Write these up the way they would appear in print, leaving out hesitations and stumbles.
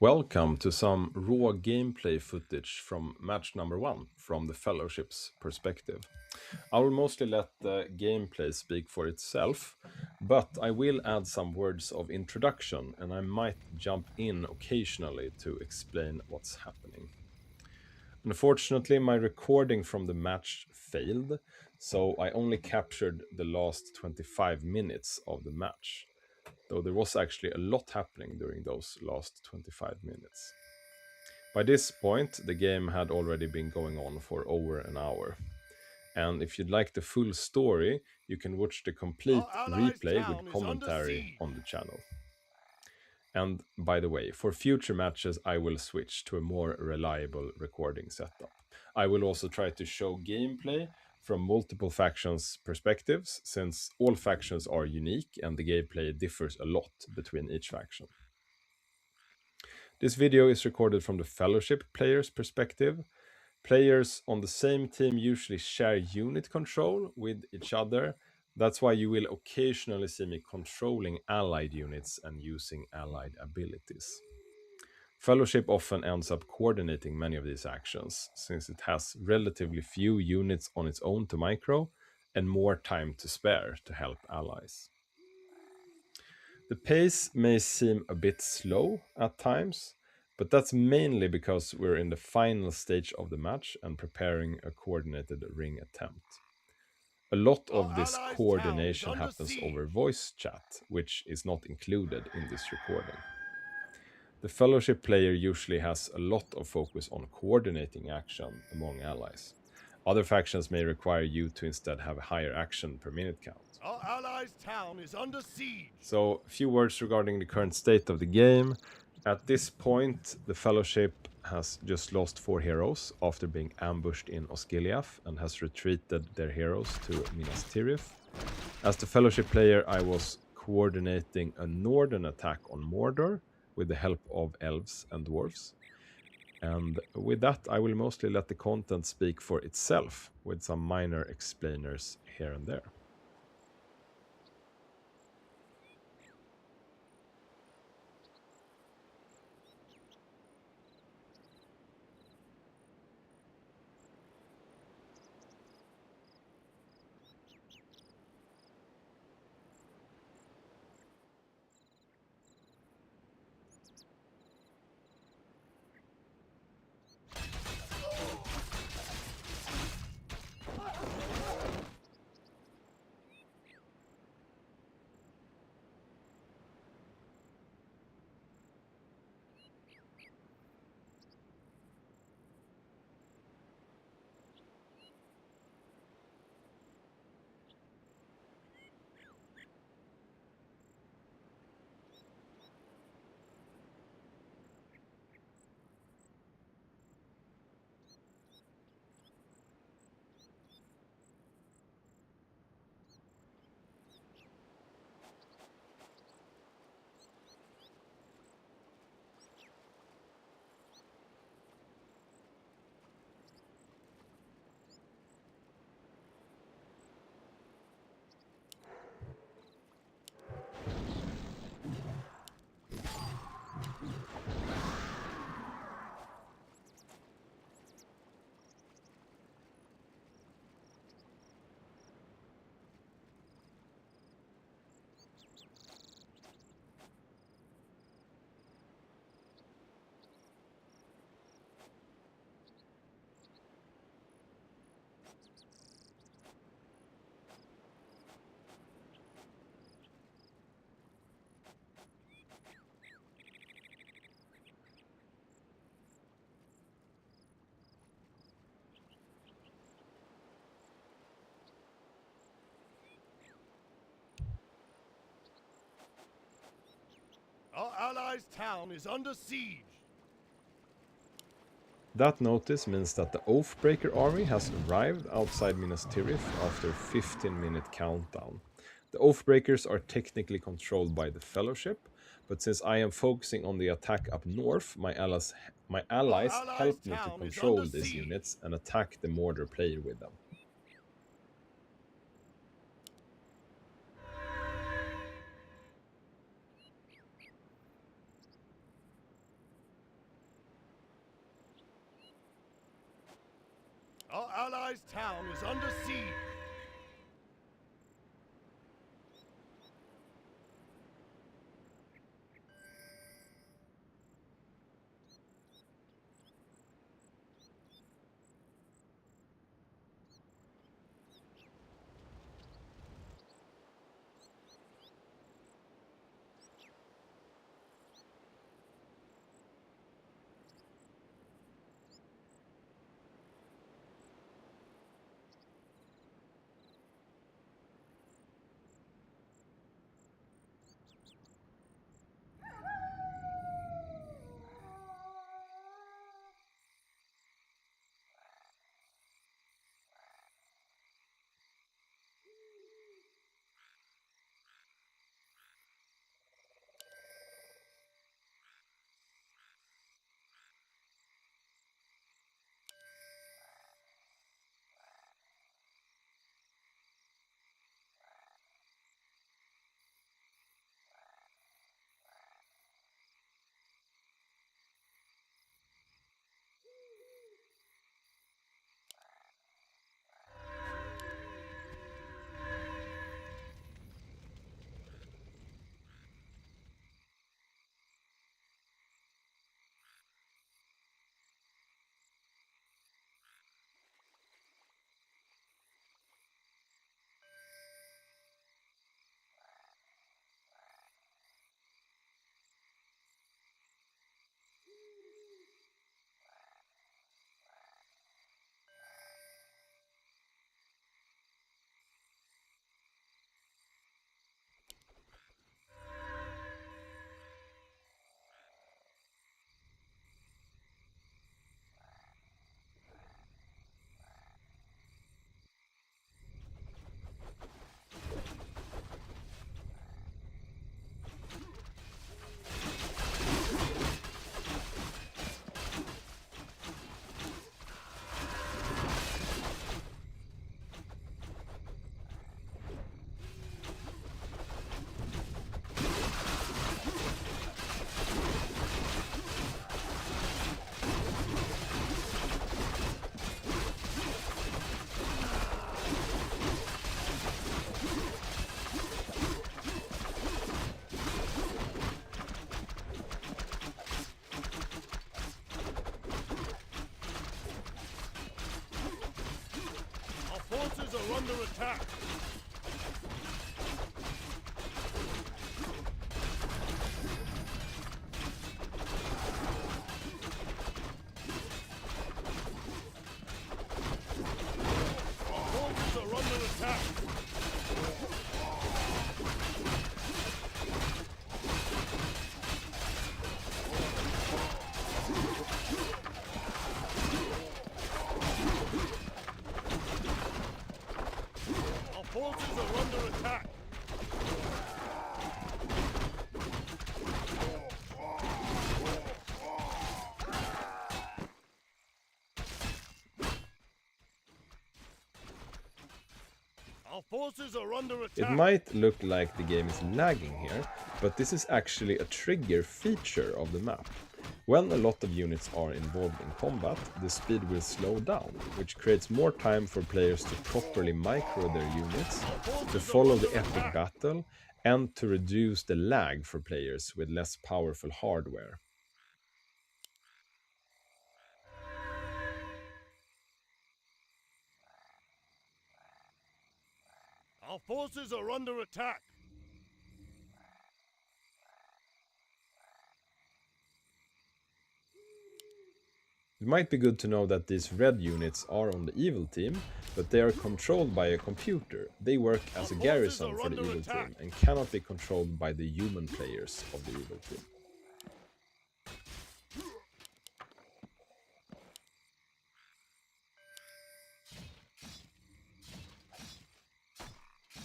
Welcome to some raw gameplay footage from match number 1 from the Fellowship's perspective. I will mostly let the gameplay speak for itself, but I will add some words of introduction and I might jump in occasionally to explain what's happening. Unfortunately, my recording from the match failed, so I only captured the last 25 minutes of the match, though there was actually a lot happening during those last 25 minutes. By this point, the game had already been going on for over an hour. And if you'd like the full story, you can watch the complete replay with commentary on the channel. And by the way, for future matches, I will switch to a more reliable recording setup. I will also try to show gameplay from multiple factions' perspectives, since all factions are unique and the gameplay differs a lot between each faction. This video is recorded from the Fellowship player's perspective. Players on the same team usually share unit control with each other. That's why you will occasionally see me controlling allied units and using allied abilities. Fellowship often ends up coordinating many of these actions, since it has relatively few units on its own to micro and more time to spare to help allies. The pace may seem a bit slow at times, but that's mainly because we're in the final stage of the match and preparing a coordinated ring attempt. A lot of this coordination happens over voice chat, which is not included in this recording. The Fellowship player usually has a lot of focus on coordinating action among allies. Other factions may require you to instead have a higher action per minute count. Our allies' town is under siege. So, a few words regarding the current state of the game. At this point, the Fellowship has just lost 4 heroes after being ambushed in Osgiliath and has retreated their heroes to Minas Tirith. As the Fellowship player, I was coordinating a northern attack on Mordor with the help of elves and dwarves. And with that, I will mostly let the content speak for itself, with some minor explainers here and there. Our allies' town is under siege. That notice means that the Oathbreaker army has arrived outside Minas Tirith after a 15-minute countdown. The Oathbreakers are technically controlled by the Fellowship, but since I am focusing on the attack up north, my allies help me to control these units and attack the Mordor player with them. allies' town is under siege. Forces are under attack. Our forces are under attack. Our forces are under attack. Our forces are under It attack. might look like the game is lagging here, but this is actually a trigger feature of the map. When a lot of units are involved in combat, the speed will slow down, which creates more time for players to properly micro their units, to follow the epic battle, and to reduce the lag for players with less powerful hardware. Our forces are under attack. It might be good to know that these red units are on the evil team, but they are controlled by a computer. They work as a garrison for the evil team and cannot be controlled by the human players of the evil team.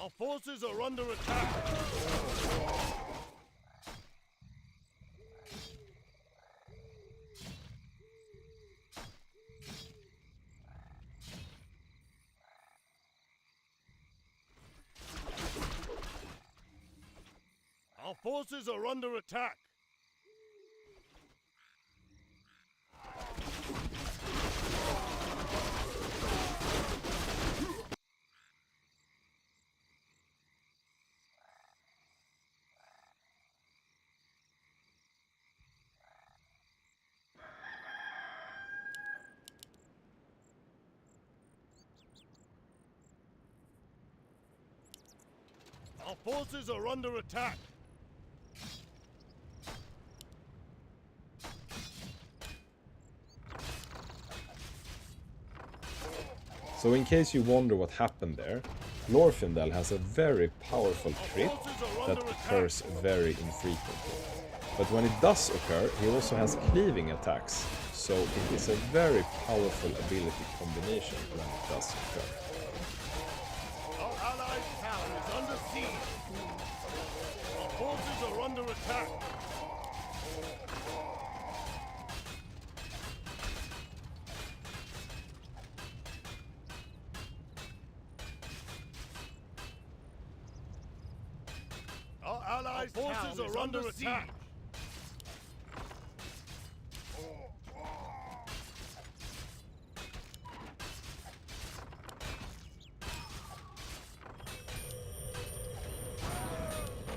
Our forces are under attack. Our forces are under attack. Our forces are under attack. So in case you wonder what happened there, Glorfindel has a very powerful crit that occurs very infrequently. But when it does occur, he also has cleaving attacks, so it is a very powerful ability combination when it does occur. Our allied town is under siege. Our forces are under attack. Our allies' forces are under attack.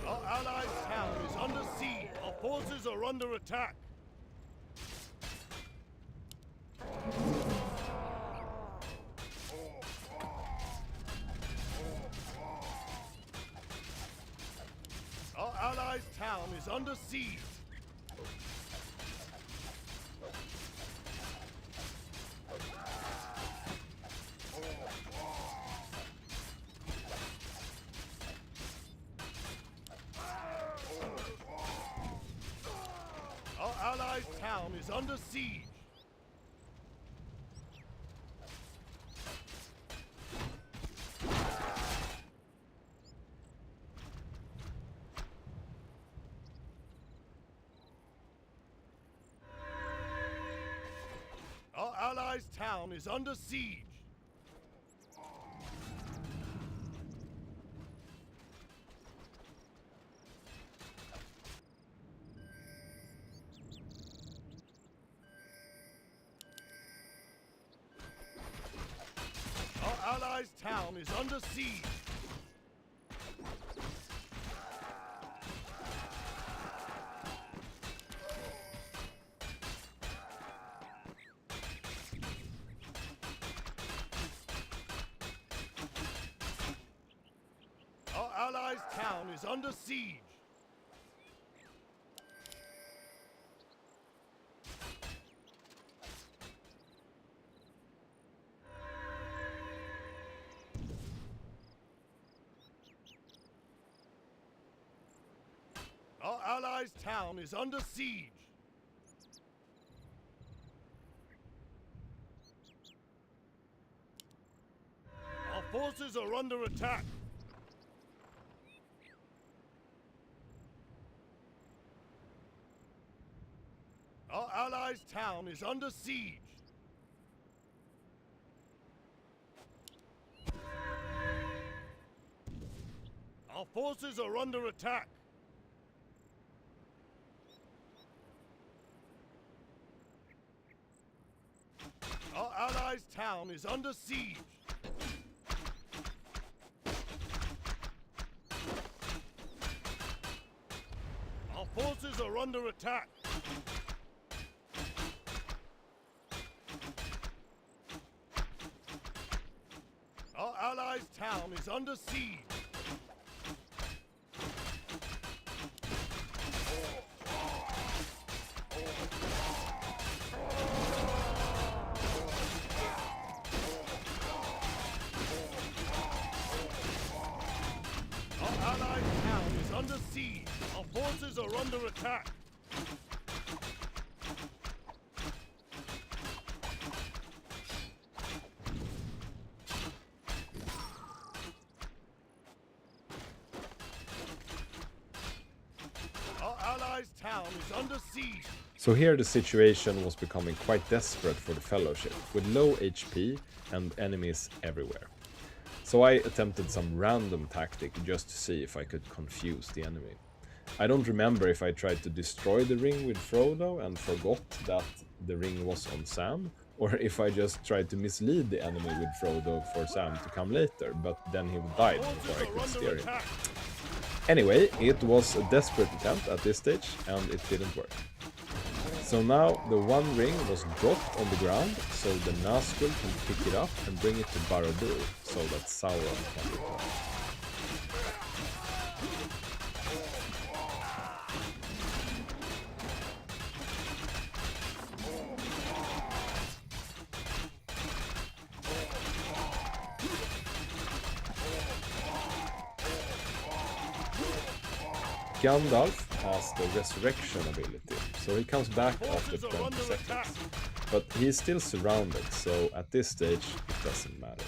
Our allies' town is under siege. Our forces are under attack. Our allies' town is under siege. Our allies' town is under siege. Our allies' town is under siege. Our allies' town is under siege. Our allies' town is under siege. Our allies' town is under siege. Our forces are under attack. Our allies' town is under siege. Our forces are under attack. Our allies' town is under siege. Our forces are under attack. Our allies' town is under siege. Our allies' town is under siege. Our forces are under attack. Our allies' town is under siege. So here the situation was becoming quite desperate for the Fellowship, with low HP and enemies everywhere. So I attempted some random tactic just to see if I could confuse the enemy. I don't remember if I tried to destroy the ring with Frodo and forgot that the ring was on Sam, or if I just tried to mislead the enemy with Frodo for Sam to come later, but then he died before I could steer him. Anyway, it was a desperate attempt at this stage, and it didn't work. So now the one ring was dropped on the ground, so the Nazgul can pick it up and bring it to Barad-dûr, so that Sauron can return. Gandalf has the resurrection ability, so he comes back after Forces are 20 under attack. seconds. But he's still surrounded, so at this stage it doesn't matter.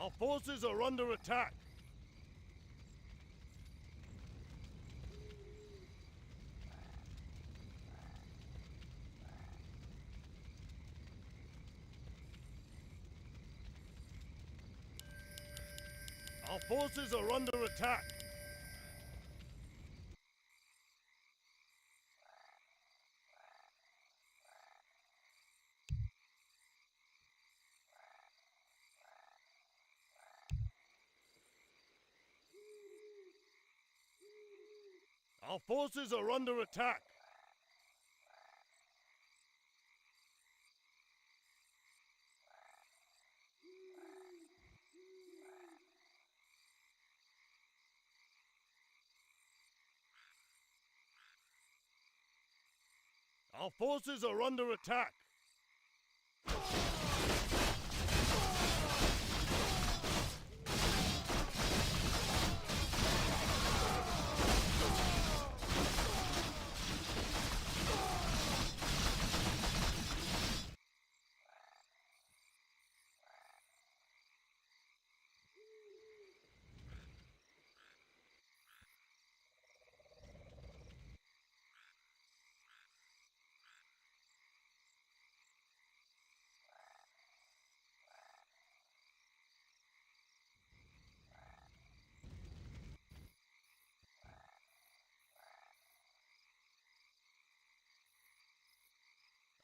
Our forces are under attack. Our forces are under attack. Our forces are under attack. Our forces are under attack.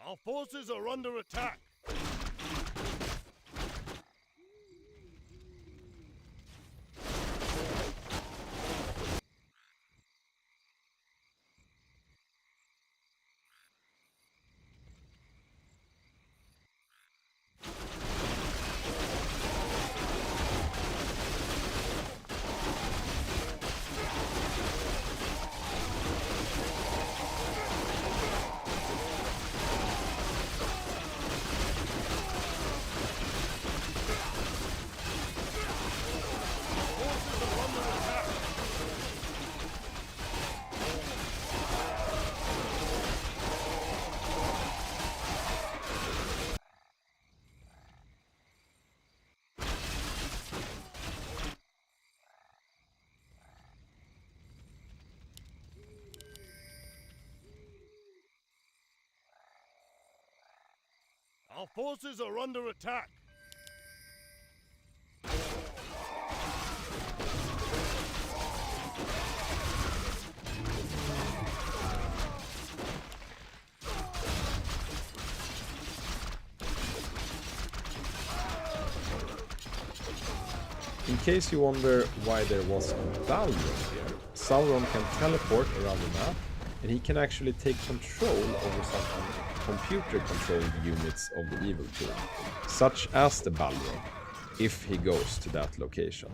Our forces are under attack. Our forces are under attack. In case you wonder why there was a Balrog here, Sauron can teleport around the map, and he can actually take control over some computer-controlled units of the Evil Tool, such as the Balrog, if he goes to that location.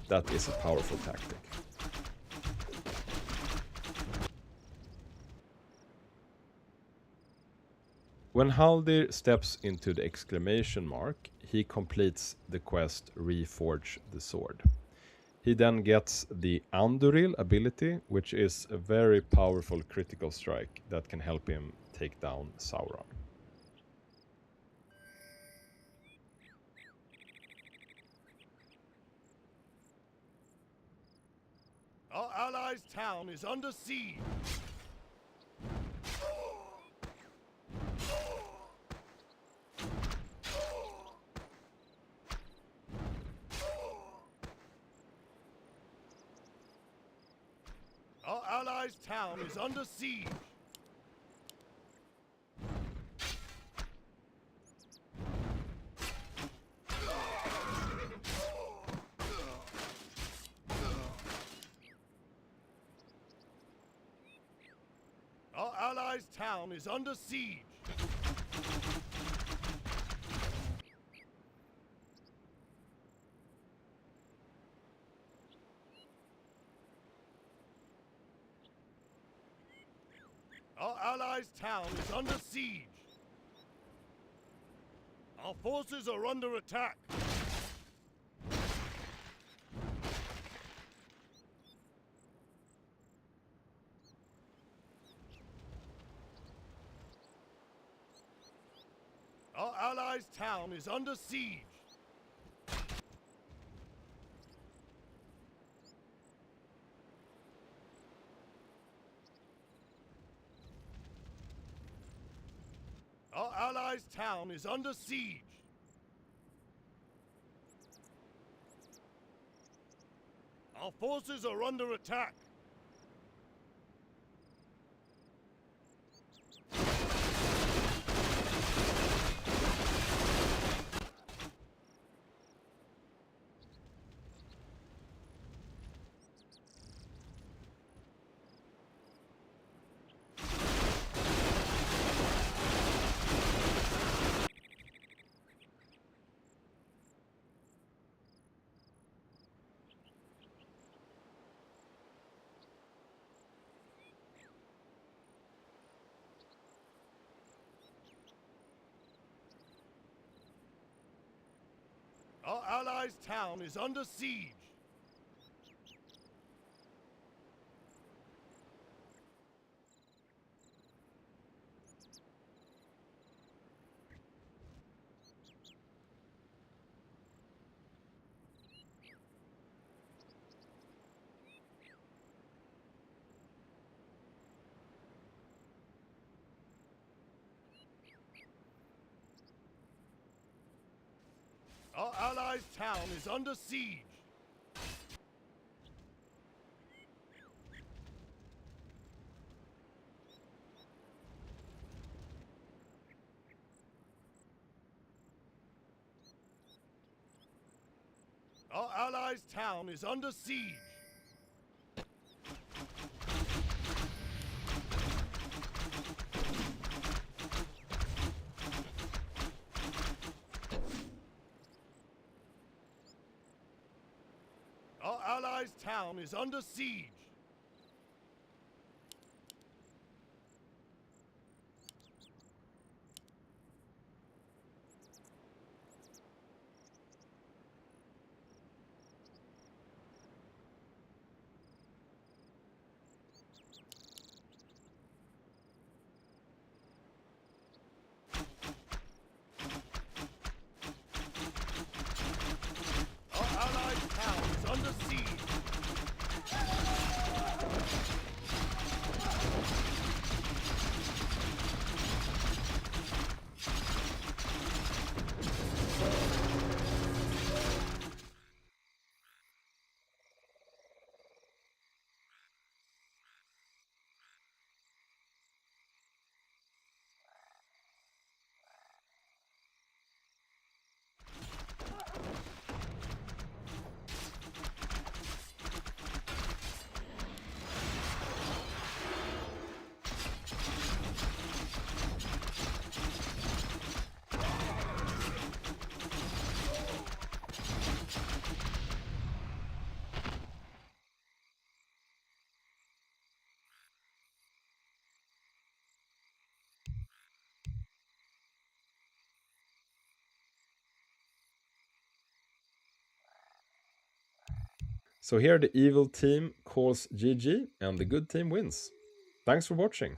That is a powerful tactic. When Haldir steps into the exclamation mark, he completes the quest Reforge the Sword. He then gets the Anduril ability, which is a very powerful critical strike that can help him take down Sauron. Our allies' town is under siege. Our allies' town is under siege. Our allies' town is under siege. Our allies' town is under siege. Our forces are under attack. Our allies' town is under siege. Our allies' town is under siege. Our forces are under attack. Our allies' town is under siege. Our allies' town is under siege. Our allies' town is under siege. Our allies' town is under siege. Our allies' town is under siege. So here the evil team calls GG and the good team wins. Thanks for watching.